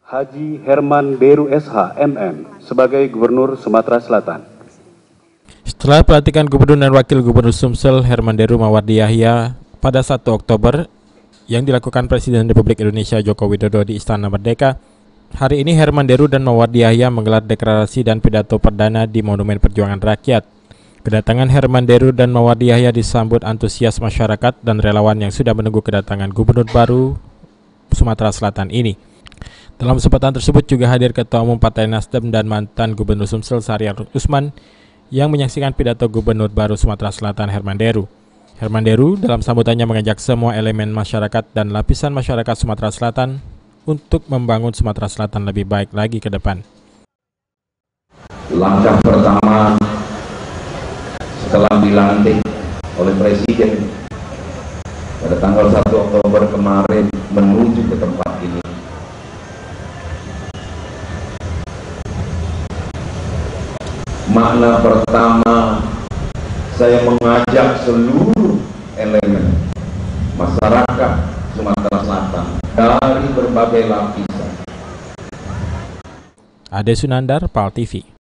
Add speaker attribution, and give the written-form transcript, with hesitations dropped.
Speaker 1: Haji Herman Deru SH MM sebagai Gubernur Sumatera Selatan.
Speaker 2: Setelah pelantikan Gubernur dan Wakil Gubernur Sumsel Herman Deru Mawardi Yahya pada 1 Oktober yang dilakukan Presiden Republik Indonesia Joko Widodo di Istana Merdeka, hari ini Herman Deru dan Mawardi Yahya menggelar deklarasi dan pidato perdana di Monumen Perjuangan Rakyat. Kedatangan Herman Deru dan Mawardi Yahya disambut antusias masyarakat dan relawan yang sudah menunggu kedatangan Gubernur baru Sumatera Selatan ini. Dalam kesempatan tersebut juga hadir Ketua Umum Partai Nasdem dan mantan Gubernur Sumsel Syahriar Usman yang menyaksikan pidato Gubernur baru Sumatera Selatan Herman Deru. Herman Deru dalam sambutannya mengajak semua elemen masyarakat dan lapisan masyarakat Sumatera Selatan untuk membangun Sumatera Selatan lebih baik lagi ke depan.
Speaker 3: Langkah pertama setelah dilantik oleh Presiden pada tanggal 1 Oktober kemarin menuju ke tempat ini. Makna pertama, saya mengajak seluruh elemen masyarakat Sumatera Selatan dari berbagai lapisan.
Speaker 2: Ade Sunandar, PAL TV.